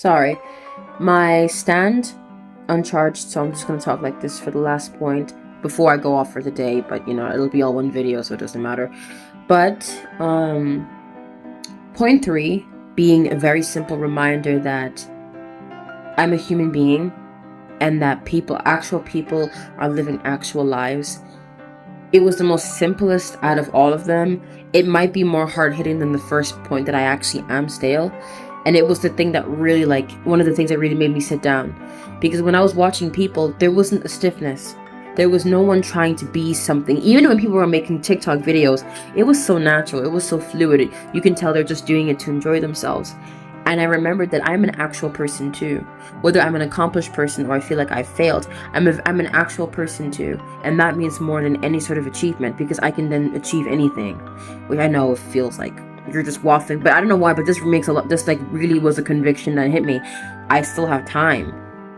Sorry. My stand uncharged, so I'm just gonna talk like this for the last point before I go off for the day, but it'll be all one video, so it doesn't matter. But point 3 being a very simple reminder that I'm a human being and that actual people are living actual lives. It was the most simplest out of all of them. It might be more hard-hitting than the first point, that I actually am stale. And it was the thing that really, one of the things that really made me sit down. Because when I was watching people, there wasn't a stiffness. There was no one trying to be something. Even when people were making TikTok videos, it was so natural. It was so fluid. You can tell they're just doing it to enjoy themselves. And I remembered that I'm an actual person too. Whether I'm an accomplished person or I feel like I've failed, I'm an actual person too. And that means more than any sort of achievement, because I can then achieve anything. Which I know feels like you're just waffling, but I don't know why, but this makes a lot, this really was a conviction that hit me. I still have time.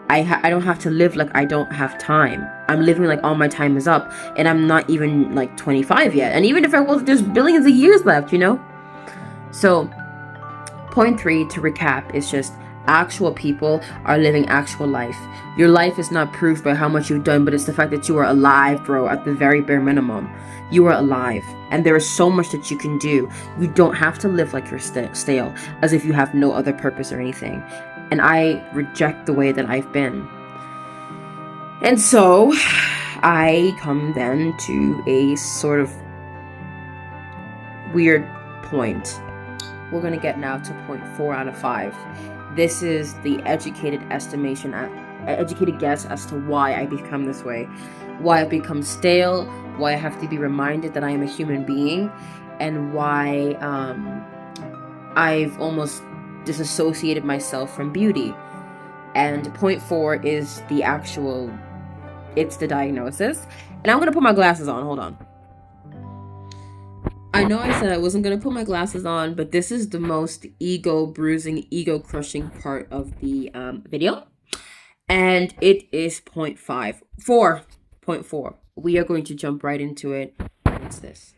I don't have to live like I don't have time. I'm living like all my time is up, and I'm not even 25 yet. And even if I was, there's billions of years left, So, point 3, to recap, is just actual people are living actual life. Your life is not proved by how much you've done, but it's the fact that you are alive, bro, at the very bare minimum. You are alive, and there is so much that you can do. You don't have to live like you're stale, as if you have no other purpose or anything. And I reject the way that I've been. And so, I come then to a sort of weird point. We're going to get now to point 4 out of 5. This is the educated guess as to why I become this way. Why I become stale, why I have to be reminded that I am a human being, and why I've almost disassociated myself from beauty. And point 4 is it's the diagnosis. And I'm going to put my glasses on. Hold on. I know I said I wasn't going to put my glasses on, but this is the most ego-bruising, ego-crushing part of the video. And it is point 4. We are going to jump right into it. It's this.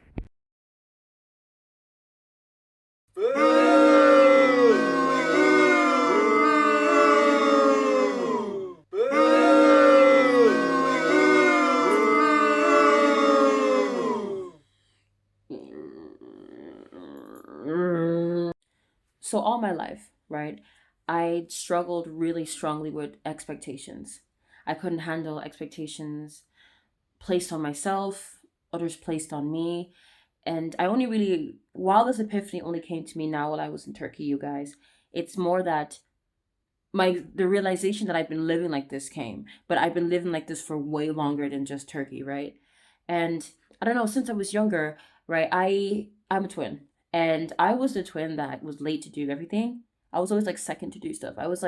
So all my life, right, I struggled really strongly with expectations. I couldn't handle expectations placed on myself, others placed on me. And I only really, while this epiphany only came to me now while I was in Turkey, you guys, it's more that the realization that I've been living like this came, but I've been living like this for way longer than just Turkey, right? And I don't know, since I was younger, right, I'm a twin. And I was the twin that was late to do everything. I was always second to do stuff. I was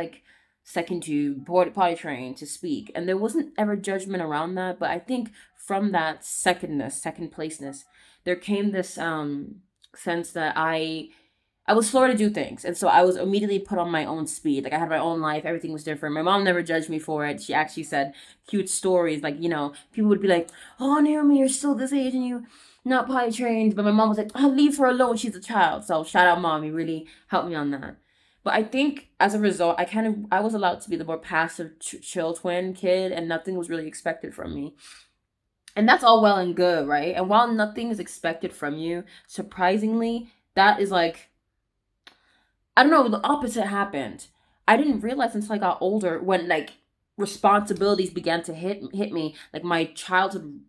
second to potty train, to speak. And there wasn't ever judgment around that. But I think from that second placeness, there came this sense that I was slower to do things. And so I was immediately put on my own speed. I had my own life. Everything was different. My mom never judged me for it. She actually said cute stories. People would be like, oh, Naomi, you're still this age and you not potty trained. But my mom was like, oh, leave her alone. She's a child. So shout out, Mom. You really helped me on that. But I think as a result, I was allowed to be the more passive, chill twin kid, and nothing was really expected from me. And that's all well and good, right? And while nothing is expected from you, surprisingly, that is I don't know, the opposite happened. I didn't realize until I got older, when responsibilities began to hit me, my childhood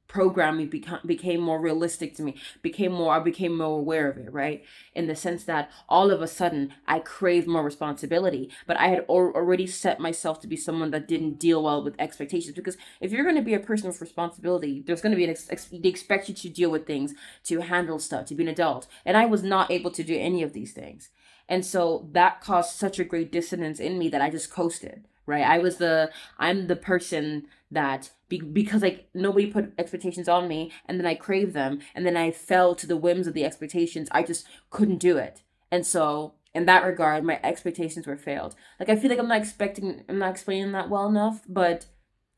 programming became more realistic to me. I became more aware of it, right? In the sense that all of a sudden I craved more responsibility, but I had already set myself to be someone that didn't deal well with expectations. Because if you're going to be a person with responsibility, there's going to be they expect you to deal with things, to handle stuff, to be an adult, and I was not able to do any of these things. And so that caused such a great dissonance in me that I just coasted, right? I'm the person that because nobody put expectations on me, and then I craved them, and then I fell to the whims of the expectations. I just couldn't do it. And so in that regard, my expectations were failed. I feel like I'm not explaining that well enough, but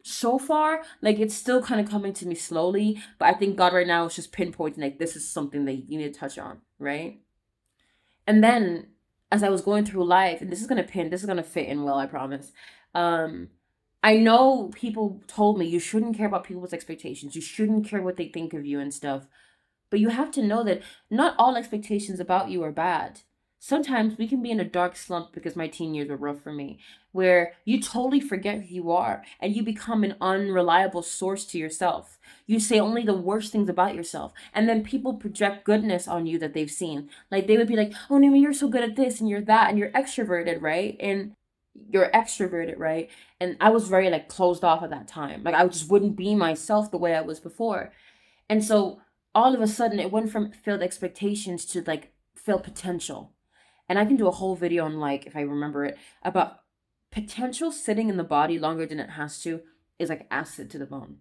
so far, it's still kind of coming to me slowly. But I think God right now is just pinpointing, this is something that you need to touch on, right? And then as I was going through life, and this is gonna fit in well, I promise. Um, I know people told me you shouldn't care about people's expectations. You shouldn't care what they think of you and stuff. But you have to know that not all expectations about you are bad. Sometimes we can be in a dark slump, because my teen years were rough for me, where you totally forget who you are and you become an unreliable source to yourself. You say only the worst things about yourself, and then people project goodness on you that they've seen. Like they would be like, "Oh, Nima, you're so good at this and you're that and you're extroverted, right?" And you're extroverted, right? And I was very like closed off at that time. Like I just wouldn't be myself the way I was before. And so all of a sudden it went from filled expectations to like filled potential. And I can do a whole video on, like, if I remember it, about potential sitting in the body longer than it has to is like acid to the bone.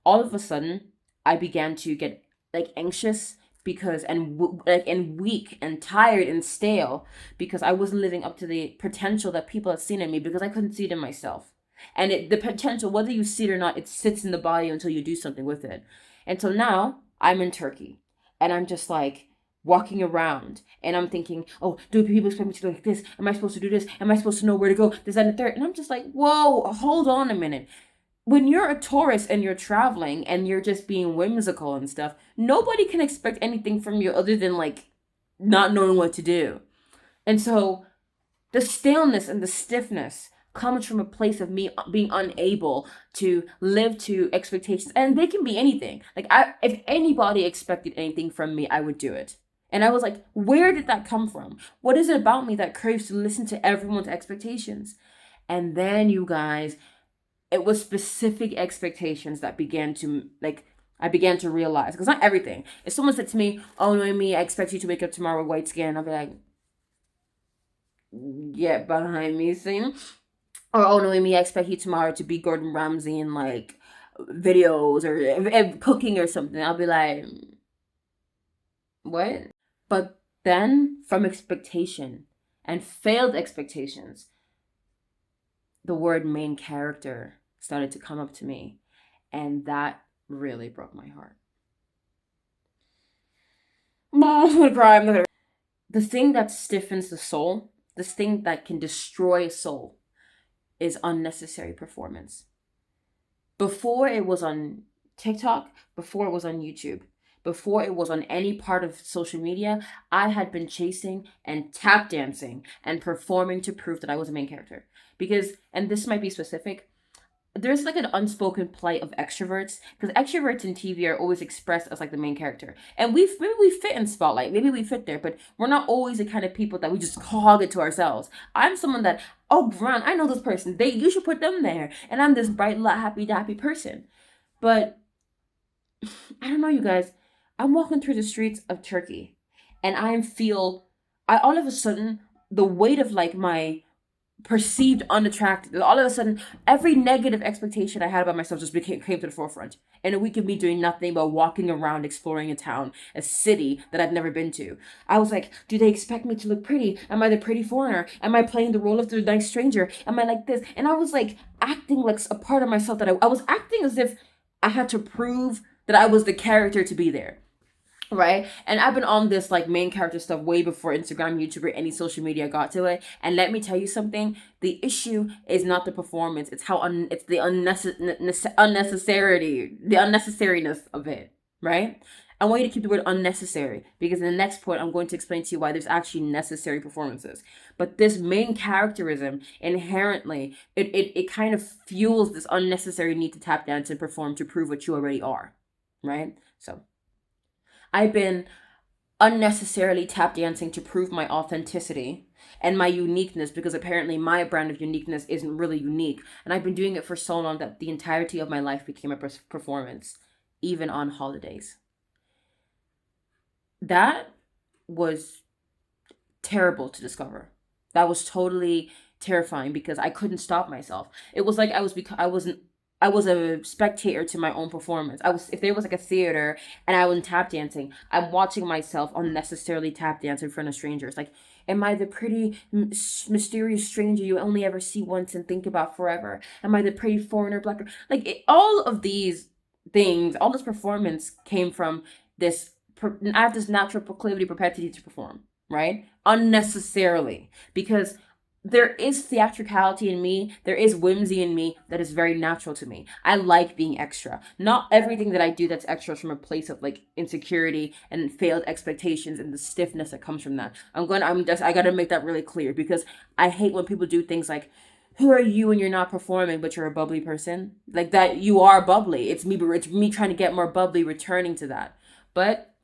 All of a sudden I began to get like anxious because and weak and tired and stale because I wasn't living up to the potential that people had seen in me, because I couldn't see it in myself. And the potential, whether you see it or not, it sits in the body until you do something with it. And so now I'm in Turkey and I'm just like walking around and I'm thinking, oh, do people expect me to do like this? Am I supposed to do this? Am I supposed to know where to go? This, that, and the third. And I'm just like, whoa, hold on a minute. When you're a tourist and you're traveling and you're just being whimsical and stuff, nobody can expect anything from you other than like not knowing what to do. And so the staleness and the stiffness comes from a place of me being unable to live to expectations. And they can be anything. Like if anybody expected anything from me, I would do it. And I was like, where did that come from? What is it about me that craves to listen to everyone's expectations? And then, you guys, it was specific expectations that began to, like, I began to realize, because not everything. If someone said to me, "Oh, Noemie, I expect you to wake up tomorrow with white skin," I'll be like, "Get behind me, scene." Or, "Oh, Noemie, I expect you tomorrow to be Gordon Ramsay in like videos or cooking or something." I'll be like, "What?" But then, from expectation and failed expectations, the word main character started to come up to me, and that really broke my heart. I'm gonna cry. I'm gonna. The thing that stiffens the soul, this thing that can destroy a soul, is unnecessary performance. Before it was on TikTok, before it was on YouTube, before it was on any part of social media, I had been chasing and tap dancing and performing to prove that I was a main character. Because, and this might be specific, there's like an unspoken plight of extroverts, because extroverts in TV are always expressed as like the main character, and maybe we fit in spotlight, maybe we fit there, but we're not always the kind of people that we just hog it to ourselves. I'm someone that, oh, Bron, I know this person, you should put them there, and I'm this bright, happy dappy person. But I don't know, you guys, I'm walking through the streets of Turkey, and I all of a sudden, the weight of like my perceived unattractive. All of a sudden, every negative expectation I had about myself just came to the forefront. In a week of me doing nothing but walking around, exploring a town, a city that I'd never been to, I was like, do they expect me to look pretty? Am I the pretty foreigner? Am I playing the role of the nice stranger? Am I like this? And I was like acting like a part of myself that I was acting as if I had to prove that I was the character to be there. Right? And I've been on this like main character stuff way before Instagram, YouTube, or any social media got to it. And let me tell you something, the issue is not the performance, it's how it's the unnecessariness of it, right? I want you to keep the word unnecessary, because in the next point I'm going to explain to you why there's actually necessary performances. But this main characterism inherently, it kind of fuels this unnecessary need to tap dance and perform to prove what you already are, right? So I've been unnecessarily tap dancing to prove my authenticity and my uniqueness, because apparently my brand of uniqueness isn't really unique. And I've been doing it for so long that the entirety of my life became a performance, even on holidays. That was terrible to discover. That was totally terrifying, because I couldn't stop myself. It was like I was a spectator to my own performance. If there was like a theater and I was tap dancing, I'm watching myself unnecessarily tap dance in front of strangers. Like, am I the pretty, mysterious stranger you only ever see once and think about forever? Am I the pretty foreigner, black? Like, all of these things, all this performance came from this. I have this natural proclivity, propensity to perform, right? Unnecessarily. Because there is theatricality in me, there is whimsy in me that is very natural to me. I like being extra. Not everything that I do that's extra is from a place of like insecurity and failed expectations and the stiffness that comes from that. I gotta make that really clear, because I hate when people do things like, who are you when you're not performing but you're a bubbly person? Like that, you are bubbly. It's me trying to get more bubbly, returning to that. But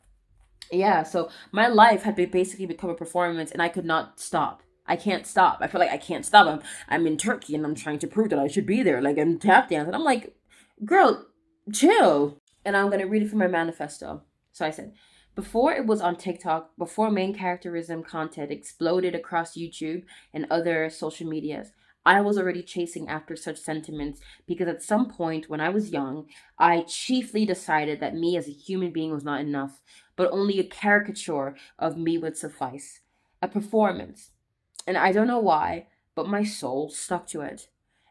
yeah, so my life had basically become a performance, and I could not stop. I can't stop. I feel like I can't stop. I'm in Turkey and I'm trying to prove that I should be there. Like I'm tap dancing. I'm like, girl, chill. And I'm gonna read it from my manifesto. So I said, before it was on TikTok, before main characterism content exploded across YouTube and other social medias, I was already chasing after such sentiments, because at some point when I was young, I chiefly decided that me as a human being was not enough, but only a caricature of me would suffice. A performance. And I don't know why, but my soul stuck to it.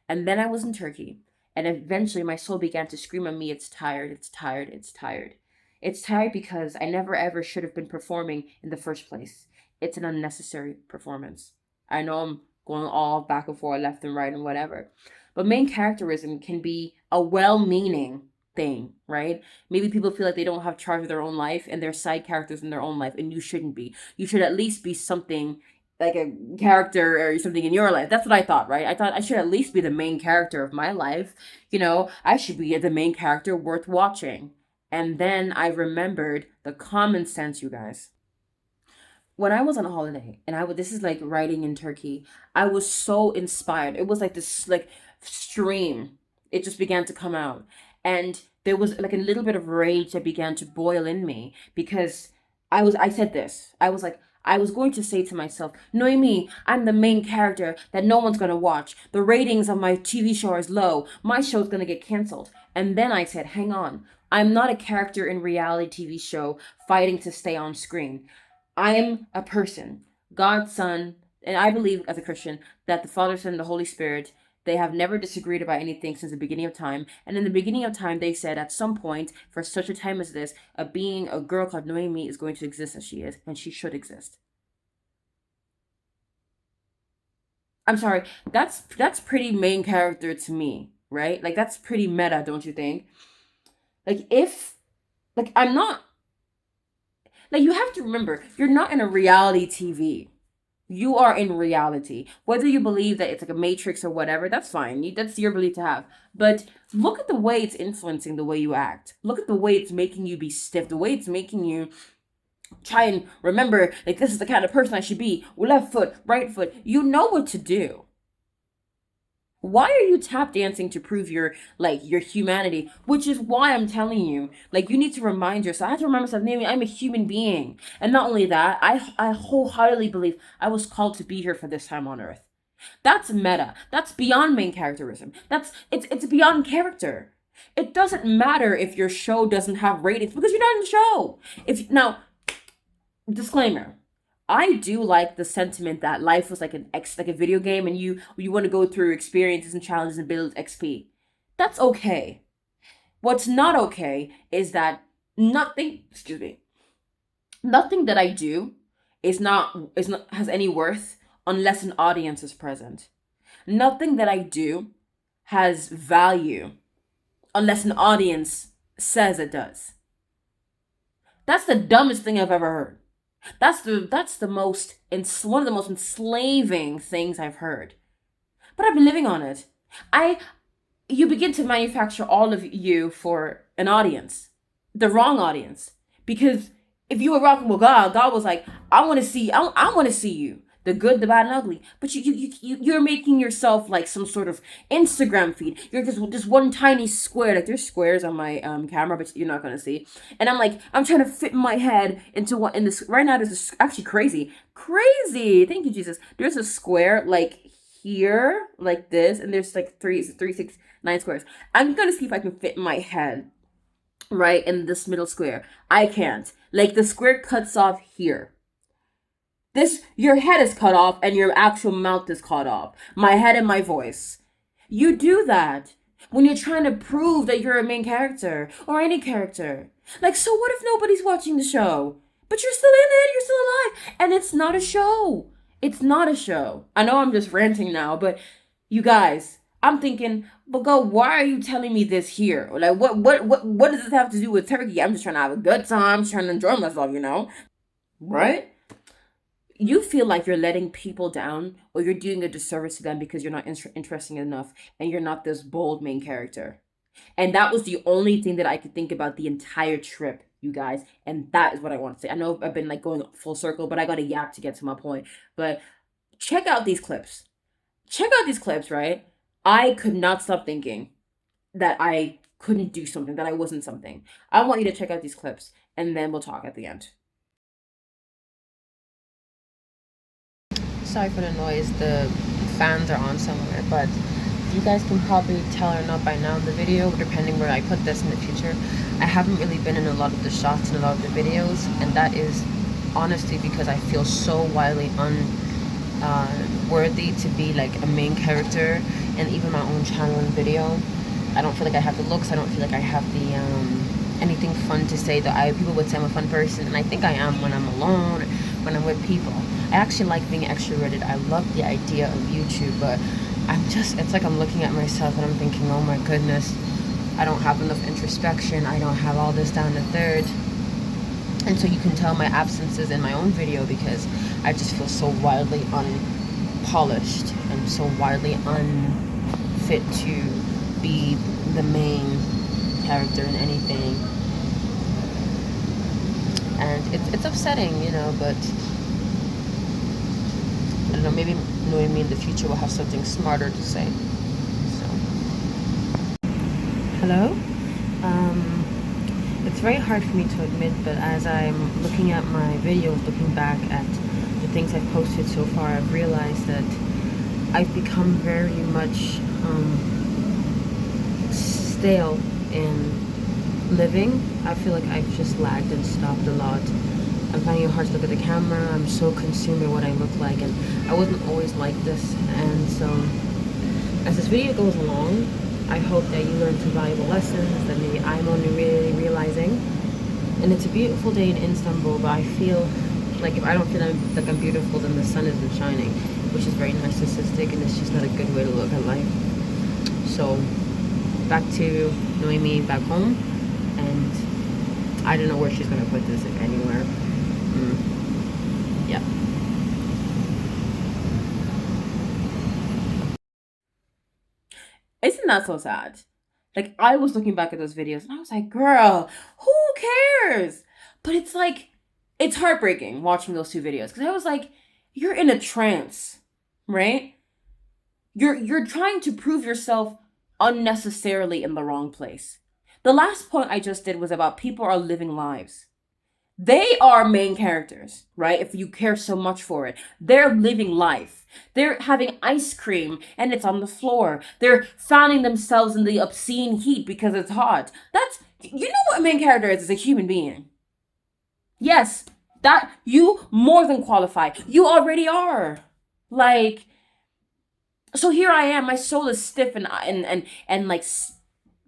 And then I was in Turkey, and eventually my soul began to scream at me, it's tired, it's tired, it's tired. It's tired because I never ever should have been performing in the first place. It's an unnecessary performance. I know I'm going all back and forth, left and right, and whatever. But main characterism can be a well meaning thing, right? Maybe people feel like they don't have charge of their own life and they're side characters in their own life, and you shouldn't be. You should at least be something like a character or something in your life. That's what I thought, right? I thought I should at least be the main character of my life. I should be the main character worth watching. And then I remembered the common sense, you guys. When I was on holiday, and this is like writing in Turkey, I was so inspired. It was like this like stream. It just began to come out. And there was like a little bit of rage that began to boil in me, because I said this. I was like, I was going to say to myself, Noemi, I'm the main character that no one's gonna watch. The ratings of my TV show is low. My show's gonna get canceled. And then I said, hang on. I'm not a character in reality TV show fighting to stay on screen. I am a person, God's son, and I believe as a Christian that the Father, Son, and the Holy Spirit, they have never disagreed about anything since the beginning of time. And in the beginning of time, they said at some point, for such a time as this, a girl called Noemi is going to exist as she is, and she should exist. I'm sorry, that's pretty main character to me, right? Like that's pretty meta, don't you think? Like if like I'm not like you have to remember, you're not in a reality TV. You are in reality. Whether you believe that it's like a matrix or whatever, that's fine. That's your belief to have. But look at the way it's influencing the way you act. Look at the way it's making you be stiff, the way it's making you try and remember, like, this is the kind of person I should be. Left foot, right foot. You know what to do. Why are you tap dancing to prove your humanity? Which is why I'm telling you, like, you need to remind yourself. I have to remind myself, Naomi, I'm a human being. And not only that, I wholeheartedly believe I was called to be here for this time on earth. That's meta. That's beyond main characterism. It's beyond character. It doesn't matter if your show doesn't have ratings, because you're not in the show. If now, disclaimer, I do like the sentiment that life was like like a video game, and you want to go through experiences and challenges and build XP. That's okay. What's not okay is that nothing that I do is not has any worth unless an audience is present. Nothing that I do has value unless an audience says it does. That's the dumbest thing I've ever heard. That's the most one of the most enslaving things I've heard. But I've been living on it. You begin to manufacture all of you for an audience, the wrong audience. Because if you were rocking with God was like, I want to see you, the good, the bad, and ugly. But you're making yourself like some sort of Instagram feed. You're just one tiny square. Like there's squares on my camera, but you're not gonna see. And I'm trying to fit my head into what in this right now. There's this actually crazy. Thank you, Jesus. There's a square like here, like this, and there's like 9 squares. I'm gonna see if I can fit my head right in this middle square. I can't. Like the square cuts off here. Your head is cut off and your actual mouth is cut off. My head and my voice. You do that when you're trying to prove that you're a main character or any character. Like, so what if nobody's watching the show? But you're still in it. You're still alive. And it's not a show. It's not a show. I know I'm just ranting now, but you guys, I'm thinking, but go, why are you telling me this here? Like, what does this have to do with Tureky? I'm just trying to have a good time, just trying to enjoy myself, you know? Right? You feel like you're letting people down or you're doing a disservice to them because you're not interesting enough and you're not this bold main character. And that was the only thing that I could think about the entire trip, you guys. And that is what I want to say. I know I've been like going full circle, but I got a yap to get to my point. But check out these clips. Check out these clips, right? I could not stop thinking that I couldn't do something, that I wasn't something. I want you to check out these clips and then we'll talk at the end. Sorry for the noise, the fans are on somewhere, but you guys can probably tell or not by now in the video, depending where I put this in the future, I haven't really been in a lot of the shots and a lot of the videos, and that is honestly because I feel so wildly unworthy to be like a main character, and even my own channel and video. I don't feel like I have the looks, I don't feel like I have the anything fun to say. People would say I'm a fun person, and I think I am when I'm alone, when I'm with people. I actually like being extroverted. I love the idea of YouTube, but it's like I'm looking at myself and I'm thinking, oh my goodness, I don't have enough introspection. I don't have all this down to third. And so you can tell my absences in my own video because I just feel so wildly unpolished and so wildly unfit to be the main character in anything. And it's upsetting, you know, but I don't know, maybe Noemie in the future will have something smarter to say. So, hello? It's very hard for me to admit, but as I'm looking at my videos, looking back at the things I've posted so far, I've realized that I've become very much stale in living. I feel like I've just lagged and stopped a lot. I'm finding it hard to look at the camera. I'm so consumed by what I look like, and I wasn't always like this. And so as this video goes along, I hope that you learn some valuable lessons that maybe I'm only really realizing. And it's a beautiful day in Istanbul, but I feel like if I don't feel like I'm beautiful, then the sun isn't shining, which is very narcissistic, and it's just not a good way to look at life. So back to Noemie back home, and I don't know where she's gonna put this, if anywhere. Yeah. Isn't that so sad? Like, I was looking back at those videos and I was like, girl, who cares? But it's like, it's heartbreaking watching those two videos because I was like, you're in a trance, right? You're trying to prove yourself unnecessarily in the wrong place. The last point I just did was about people are living lives. They are main characters, right? If you care so much for it, they're living life. They're having ice cream and it's on the floor. They're fanning themselves in the obscene heat because it's hot. You know what a main character is as a human being. Yes, that you more than qualify. You already are. Like, so here I am. My soul is stiff and like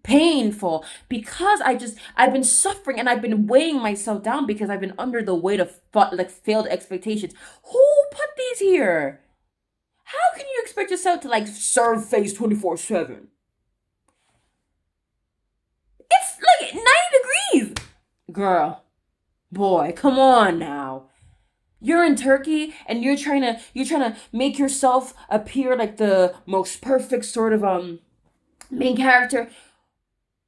painful because I've been suffering and I've been weighing myself down because I've been under the weight of like failed expectations. Who put these here? How can you expect yourself to like serve face 24/7? It's like 90 degrees. Girl, boy, come on now. You're in Turkey and you're trying to make yourself appear like the most perfect sort of main character.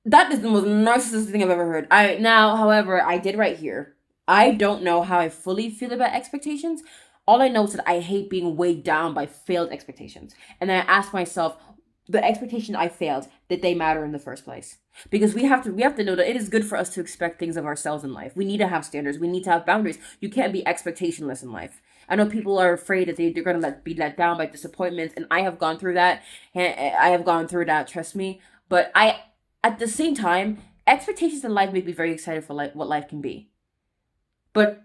That is the most narcissistic thing I've ever heard. However, I did right here. I don't know how I fully feel about expectations. All I know is that I hate being weighed down by failed expectations. And then I ask myself, the expectation I failed, did they matter in the first place? Because we have to know that it is good for us to expect things of ourselves in life. We need to have standards. We need to have boundaries. You can't be expectationless in life. I know people are afraid that they're going to be let down by disappointments. And I have gone through that. Trust me. But at the same time, expectations in life make me very excited for what life can be. But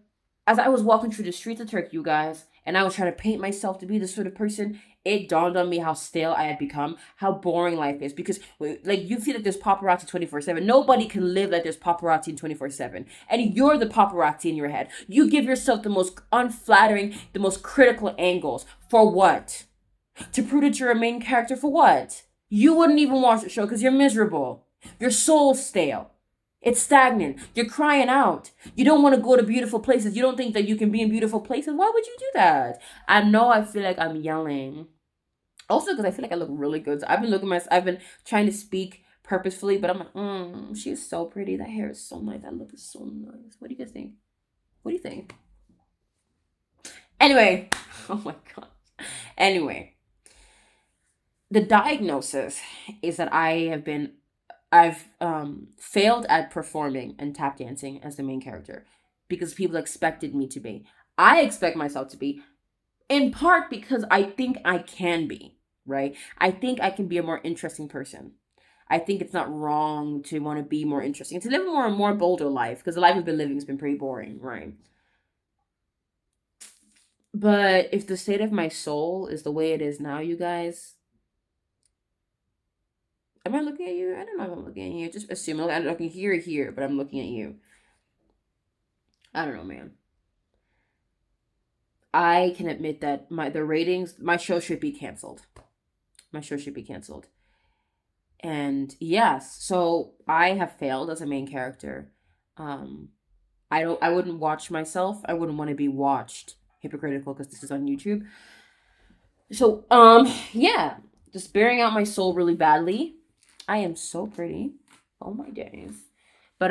as I was walking through the streets of Turkey, you guys, and I was trying to paint myself to be the sort of person, it dawned on me how stale I had become, how boring life is. Because like you feel like there's paparazzi 24/7. Nobody can live like there's paparazzi 24/7. And you're the paparazzi in your head. You give yourself the most unflattering, the most critical angles. For what? To prove that you're a main character for what? You wouldn't even watch the show because you're miserable. Your soul's stale. It's stagnant. You're crying out. You don't want to go to beautiful places. You don't think that you can be in beautiful places. Why would you do that? I know I feel like I'm yelling. Also because I feel like I look really good. So I've been trying to speak purposefully, but I'm like, she's so pretty. That hair is so nice. That look is so nice. What do you guys think? What do you think? Anyway. Oh my God. Anyway. The diagnosis is that I've failed at performing and tap dancing as the main character because people expected me to be. I expect myself to be, in part because I think I can be, right? I think I can be a more interesting person. I think it's not wrong to want to be more interesting, to live a more bolder life, because the life I've been living has been pretty boring, right? But if the state of my soul is the way it is now, you guys, am I looking at you? I don't know if I'm looking at you. Just assume. I'm looking here, but I'm looking at you. I don't know, man. I can admit that my show should be canceled. My show should be canceled. And yes, so I have failed as a main character. I wouldn't watch myself. I wouldn't want to be watched. Hypocritical, because this is on YouTube. So, yeah. Just bearing out my soul really badly. I am so pretty. Oh my days. But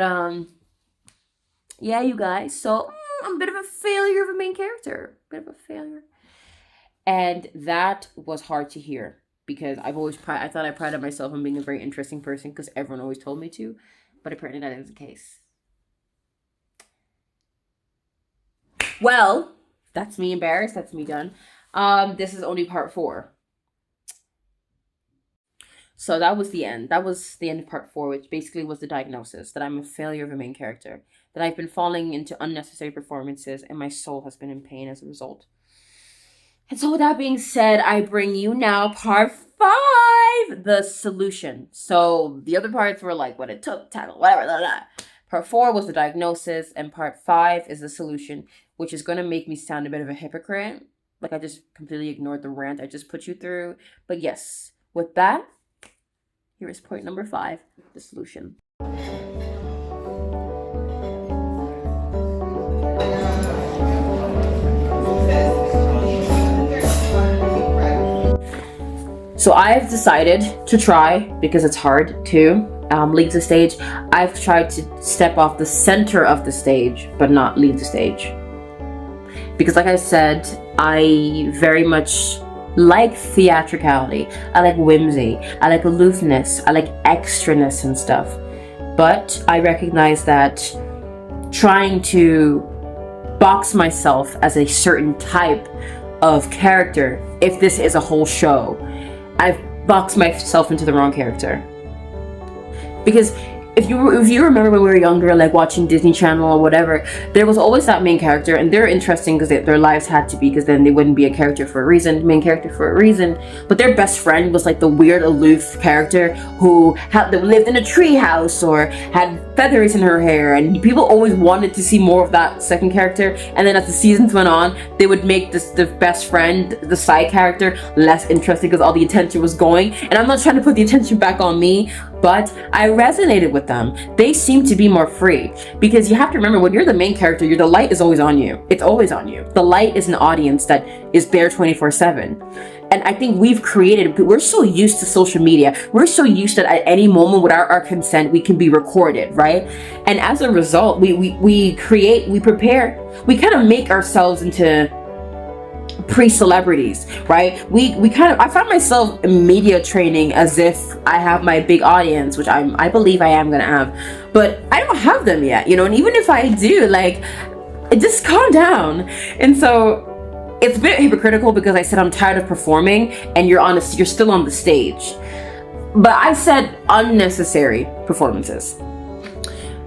yeah, you guys. So I'm a bit of a failure of a main character. Bit of a failure. And that was hard to hear because I thought I prided myself on being a very interesting person because everyone always told me to, but apparently that isn't the case. Well, that's me embarrassed. That's me done. This is only part 4. So that was the end. That was the end of part 4, which basically was the diagnosis that I'm a failure of a main character, that I've been falling into unnecessary performances, and my soul has been in pain as a result. And so with that being said, I bring you now part 5, the solution. So the other parts were like what it took, title, whatever, blah, blah. Part 4 was the diagnosis, and part 5 is the solution, which is going to make me sound a bit of a hypocrite. Like I just completely ignored the rant I just put you through. But yes, with that, here is point number 5, the solution. So I've decided to try, because it's hard to leave the stage. I've tried to step off the center of the stage, but not leave the stage. Because like I said, I very much like theatricality. I like whimsy. I like aloofness. I like extraness and stuff. But I recognize that trying to box myself as a certain type of character, if this is a whole show, I've boxed myself into the wrong character. Because if you remember when we were younger, like watching Disney Channel or whatever, there was always that main character, and they're interesting because their lives had to be, because then they wouldn't be a character for a reason, main character for a reason. But their best friend was like the weird aloof character who lived in a tree house or had feathers in her hair, and people always wanted to see more of that second character. And then as the seasons went on, they would make the best friend, the side character, less interesting because all the attention was going. And I'm not trying to put the attention back on me, but I resonated with them. They seem to be more free, because you have to remember, when you're the main character, the light is always on you. It's always on you. The light is an audience that is there 24/7. And I think we're so used to social media. We're so used that at any moment without our consent, we can be recorded, right? And as a result, we prepare, we kind of make ourselves into pre-celebrities, right? I find myself in media training as if I have my big audience, which I believe I am gonna have, but I don't have them yet, and even if I do, like, just calm down. And so it's a bit hypocritical because I said I'm tired of performing, and you're still on the stage. But I said unnecessary performances.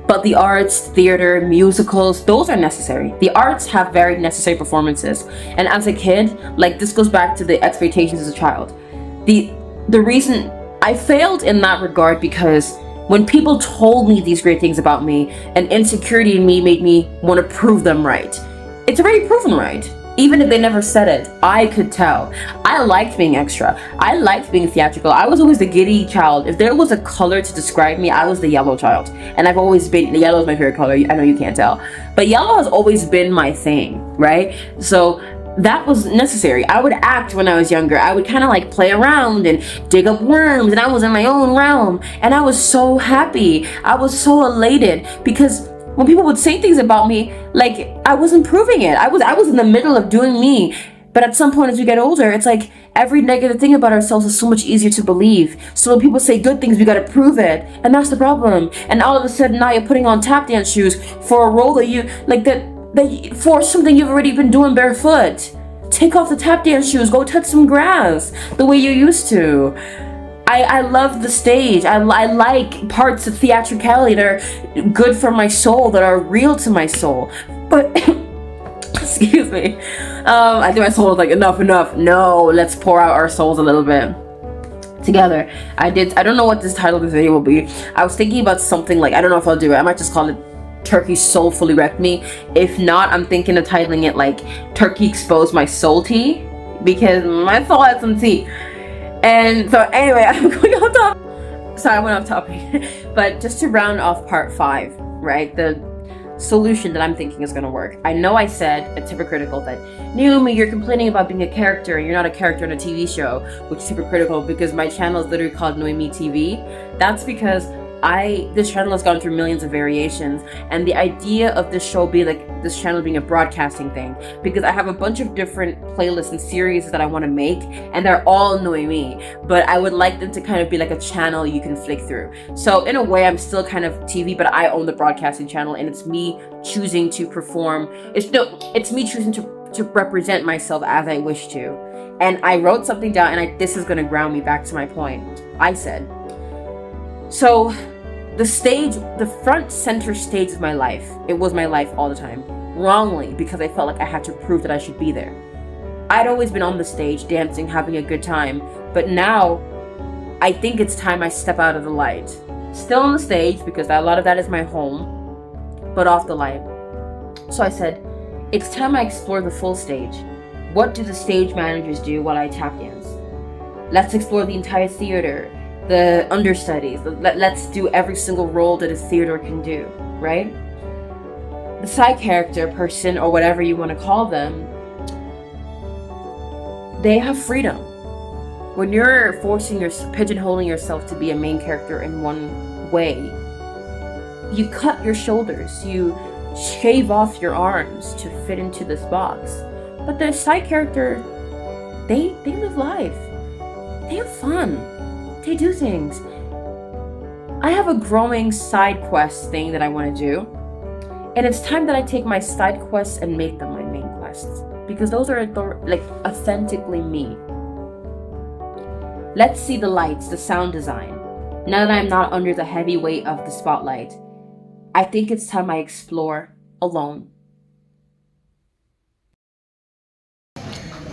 But the arts, theater, musicals, those are necessary. The arts have very necessary performances. And as a kid, like, this goes back to the expectations as a child. The reason I failed in that regard, because when people told me these great things about me, an insecurity in me made me want to prove them right. It's already proven right. Even if they never said it, I could tell. I liked being extra. I liked being theatrical. I was always the giddy child. If there was a color to describe me, I was the yellow child. And I've always been, yellow is my favorite color. I know you can't tell. But yellow has always been my thing, right? So that was necessary. I would act when I was younger. I would kind of like play around and dig up worms, and I was in my own realm. And I was so happy. I was so elated, because when people would say things about me, like, I wasn't proving it. I was in the middle of doing me. But at some point as we get older, it's like every negative thing about ourselves is so much easier to believe. So when people say good things, we gotta prove it. And that's the problem. And all of a sudden now you're putting on tap dance shoes for a role that you, like, for something you've already been doing barefoot. Take off the tap dance shoes, go touch some grass the way you used to. I love the stage. I like parts of theatricality that are good for my soul, that are real to my soul. But, excuse me, I think my soul was like, enough. No, let's pour out our souls a little bit together. I don't know what this title of this video will be. I was thinking about something like, I don't know if I'll do it. I might just call it Tureky Soulfully Wrecked Me. If not, I'm thinking of titling it like Tureky Exposed My Soul Tea, because my soul had some tea. And so anyway, I'm going off topic. Sorry, I went off topic. But just to round off part 5, right? The solution that I'm thinking is going to work. I know I said it's hypocritical that, Noemie, you're complaining about being a character and you're not a character in a TV show, which is hypocritical because my channel is literally called NoemieTV. That's because this channel has gone through millions of variations, and the idea of this show be like this channel being a broadcasting thing, because I have a bunch of different playlists and series that I want to make, and they're all Noemie, but I would like them to kind of be like a channel you can flick through. So in a way, I'm still kind of TV, but I own the broadcasting channel, and it's me choosing to perform. It's me choosing to represent myself as I wish to. And I wrote something down, and this is going to ground me back to my point. I said, so the stage, the front center stage of my life, it was my life all the time, wrongly, because I felt like I had to prove that I should be there. I'd always been on the stage, dancing, having a good time, but now I think it's time I step out of the light. Still on the stage, because a lot of that is my home, but off the light. So I said, it's time I explore the full stage. What do the stage managers do while I tap dance? Let's explore the entire theater, the understudies. Let's do every single role that a theater can do, right? The side character person, or whatever you want to call them, they have freedom. When you're pigeonholing yourself to be a main character in one way, you cut your shoulders, you shave off your arms to fit into this box. But the side character, they live life. They have fun. They do things. I have a growing side quest thing that I want to do, and it's time that I take my side quests and make them my main quests, because those are like authentically me. Let's see the lights, the sound design. Now that I'm not under the heavy weight of the spotlight, I think it's time I explore alone.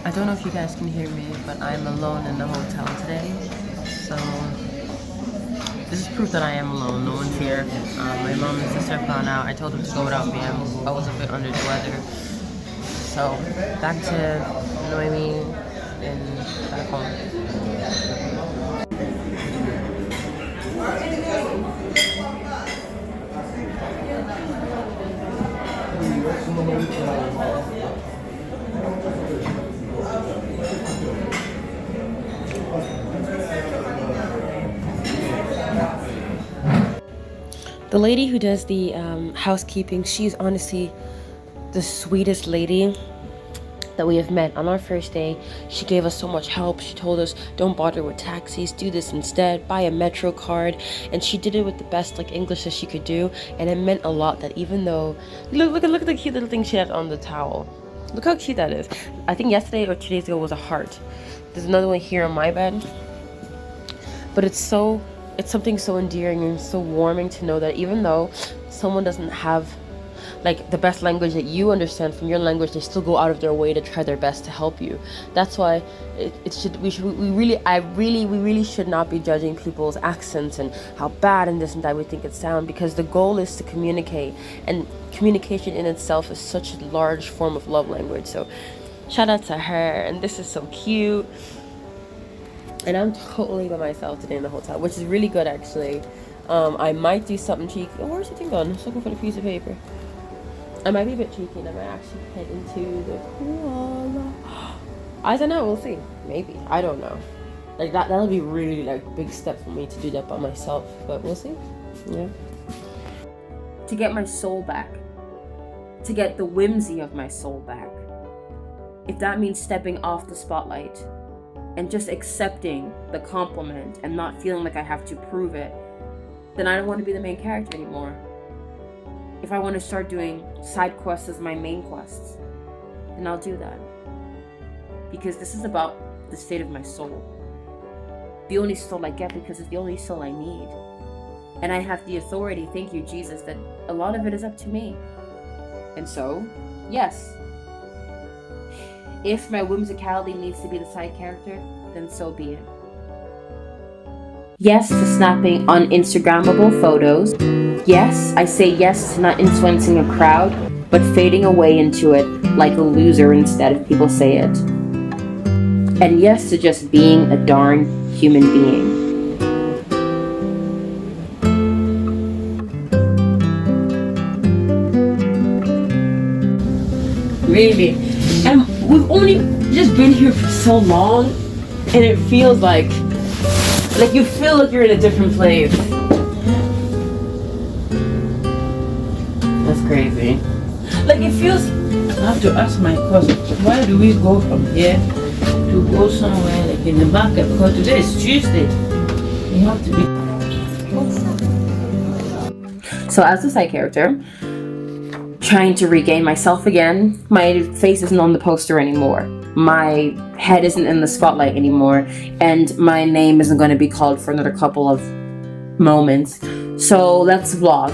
I don't know if you guys can hear me, but I'm alone in the hotel today. So this is proof that I am alone. No one's here. My mom and sister have gone out. I told them to go without me. I was a bit under the weather. So back to Noemie and back home. The lady who does the housekeeping, she's honestly the sweetest lady that we have met. On our first day, she gave us so much help. She told us, don't bother with taxis, do this instead, buy a Metro card. And she did it with the best English that she could do. And it meant a lot that even though, look at the cute little thing she had on the towel. Look how cute that is. I think yesterday or 2 days ago was a heart. There's another one here on my bed. But it's so it's something so endearing and so warming to know that even though someone doesn't have like the best language that you understand from your language, they still go out of their way to try their best to help you. That's why we really should not be judging people's accents and how bad and this and that we think it sound, because the goal is to communicate, and communication in itself is such a large form of love language. So shout out to her, and this is so cute. And I'm totally by myself today in the hotel, which is really good actually. I might do something cheeky. Oh, where's the thing gone? I'm just looking for the piece of paper. I might be a bit cheeky and I might actually head into the pool. I don't know, we'll see. Maybe. I don't know. Like that'll be really like a big step for me to do that by myself. But we'll see. Yeah. To get my soul back. To get the whimsy of my soul back. If that means stepping off the spotlight and just accepting the compliment and not feeling like I have to prove it, then I don't want to be the main character anymore. If I want to start doing side quests as my main quests, then I'll do that. Because this is about the state of my soul. The only soul I get, because it's the only soul I need. And I have the authority, thank you Jesus, that a lot of it is up to me. And so, yes, if my whimsicality needs to be the side character, then so be it. Yes to snapping un-Instagrammable photos. Yes, I say yes to not influencing a crowd, but fading away into it like a loser instead, if people say it. And yes to just being a darn human being. Really. And we've only just been here for so long, and it feels like you feel like you're in a different place. That's crazy. Like it feels. I have to ask my cousin, why do we go from here to go somewhere like in the market? Because today is Tuesday. You have to be. So as a side character, trying to regain myself again, my face isn't on the poster anymore. My head isn't in the spotlight anymore, and my name isn't going to be called for another couple of moments. So let's vlog,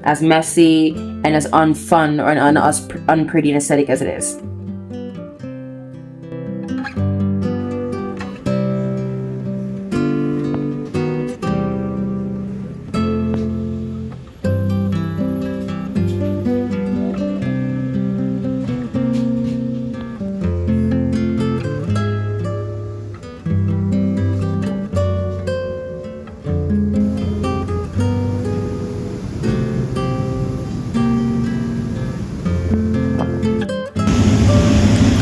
as messy and as unfun or as unpretty and aesthetic as it is.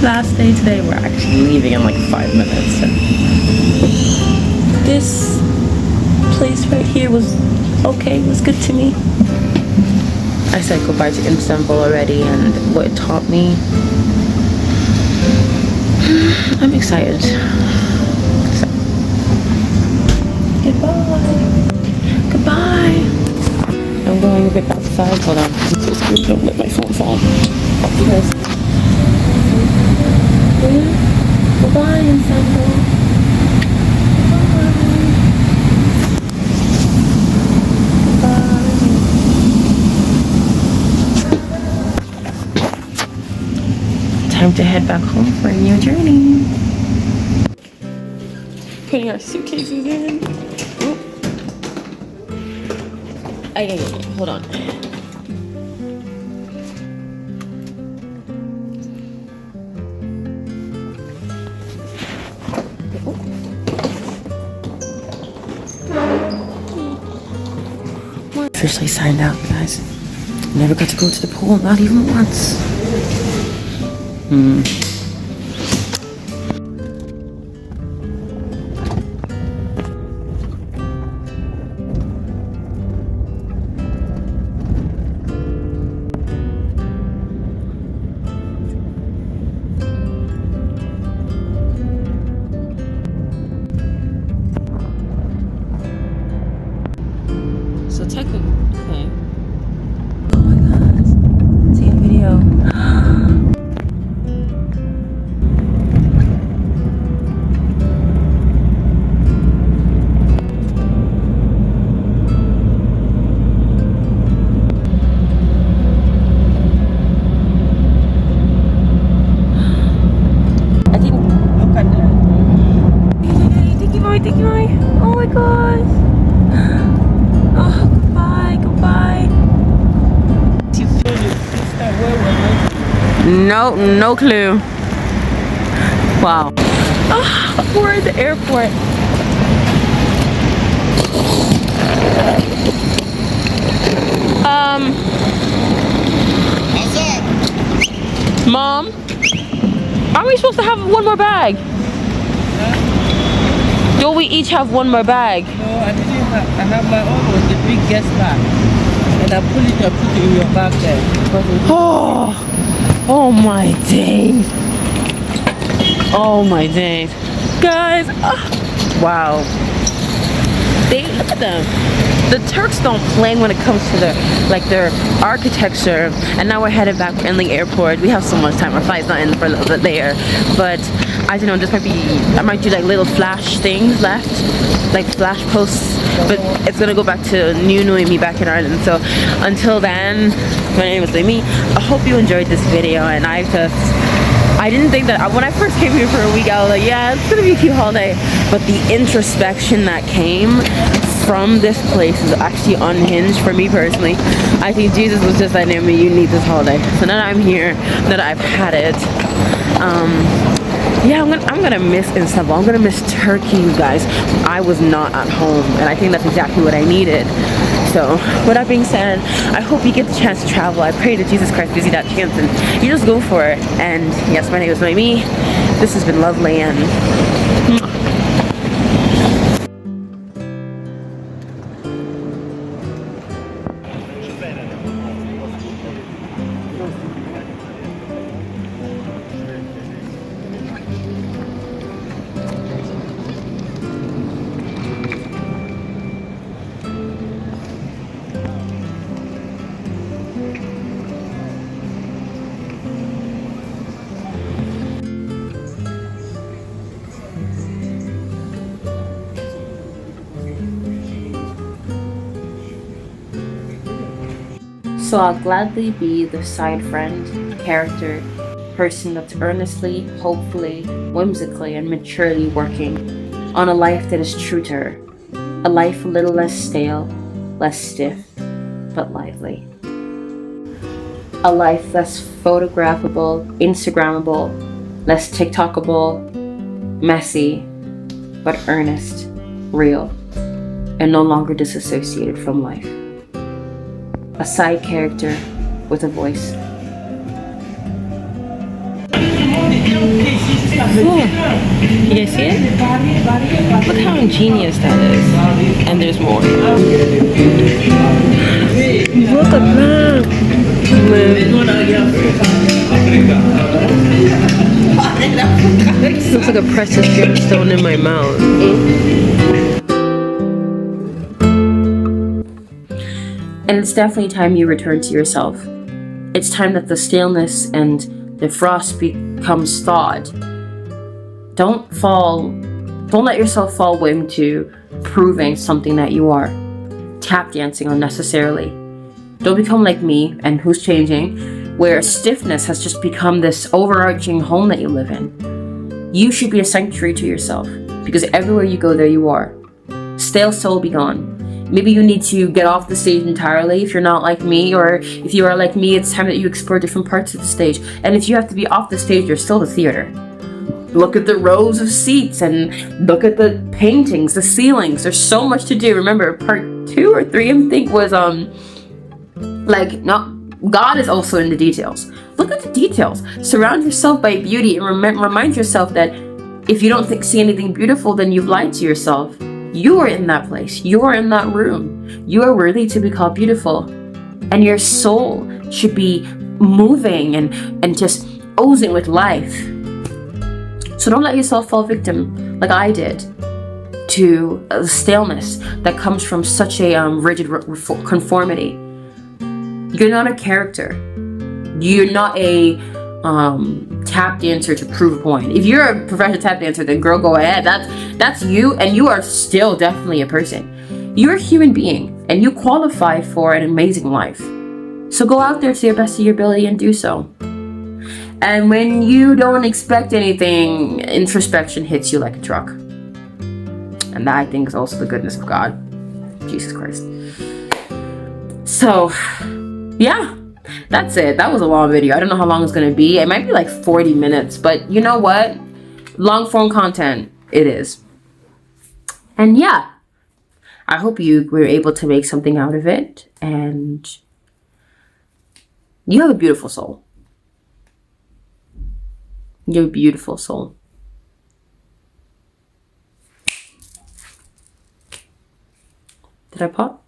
Last day today, we're actually leaving in like 5 minutes. This place right here was okay, it was good to me. I said goodbye to Istanbul already and what it taught me. I'm excited. Goodbye. I'm going a bit outside. Hold on. Don't let my phone fall. Because goodbye, Istanbul. Time to head back home for a new journey. Putting our suitcases in. Ay, hold on. Officially signed out, guys. Never got to go to the pool, not even once. So technically, okay. Oh my god. See a video. gosh. Oh, goodbye, goodbye. No clue. Wow. Oh, we're at the airport. Mom, are we supposed to have one more bag? Huh? Don't we each have one more bag? No, I didn't have. I have my own with the big guest bag, and I pull it and put it in your bag there. Oh my days. Oh my days. Guys, wow. Look at them. The Turks don't play when it comes to their architecture. And now we're headed back to Inling Airport. We have so much time. Our flight's not in for a little bit there. But I don't know, I might do like little flash things left, like flash posts. But it's gonna go back to new Noemie back in Ireland. So until then, my name is Noemie. I hope you enjoyed this video, and I didn't think that when I first came here for a week, I was like, yeah, it's gonna be a cute holiday. But the introspection that came from this place is actually unhinged for me personally. I think Jesus was just like, Naomi, you need this holiday. So now that I'm here, now that I've had it, yeah, I'm gonna miss Istanbul. I'm gonna miss Turkey, you guys. I was not at home, and I think that's exactly what I needed. So, with that being said, I hope you get the chance to travel. I pray that Jesus Christ gives you that chance, and you just go for it. And yes, my name is Noemie. This has been lovely, and So I'll gladly be the side friend, character, person that's earnestly, hopefully, whimsically, and maturely working on a life that is true to her. A life a little less stale, less stiff, but lively. A life less photographable, Instagrammable, less TikTokable, messy, but earnest, real, and no longer disassociated from life. A side character with a voice. Ooh. You guys see it? Look how ingenious that is. And there's more. Look at that. This looks like a precious gemstone in my mouth. And it's definitely time you return to yourself. It's time that the staleness and the frost becomes thawed. Don't let yourself fall victim to proving something that you are. Tap dancing unnecessarily. Don't become like me, and who's changing, where stiffness has just become this overarching home that you live in. You should be a sanctuary to yourself, because everywhere you go, there you are. Stale soul be gone. Maybe you need to get off the stage entirely if you're not like me, or if you are like me, it's time that you explore different parts of the stage. And if you have to be off the stage, you're still the theater. Look at the rows of seats and look at the paintings, the ceilings. There's so much to do. Remember, part 2 or 3, I think, was God is also in the details. Look at the details. Surround yourself by beauty and remind yourself that if you don't see anything beautiful, then you've lied to yourself. You are in that place. You are in that room. You are worthy to be called beautiful. And your soul should be moving and just oozing with life. So don't let yourself fall victim, like I did, to the staleness that comes from such a rigid conformity. You're not a character. You're not a tap dancer to prove a point. If you're a professional tap dancer, then girl, go ahead. That's you, and you are still definitely a person. You're a human being, and you qualify for an amazing life. So go out there to the best of your ability and do so. And when you don't expect anything, introspection hits you like a truck. And that, I think, is also the goodness of God. Jesus Christ. So, yeah. That's it. That was a long video. I don't know how long it's going to be. It might be like 40 minutes. But you know what? Long form content, it is. And yeah. I hope you were able to make something out of it. And you have a beautiful soul. You have a beautiful soul. Did I pop?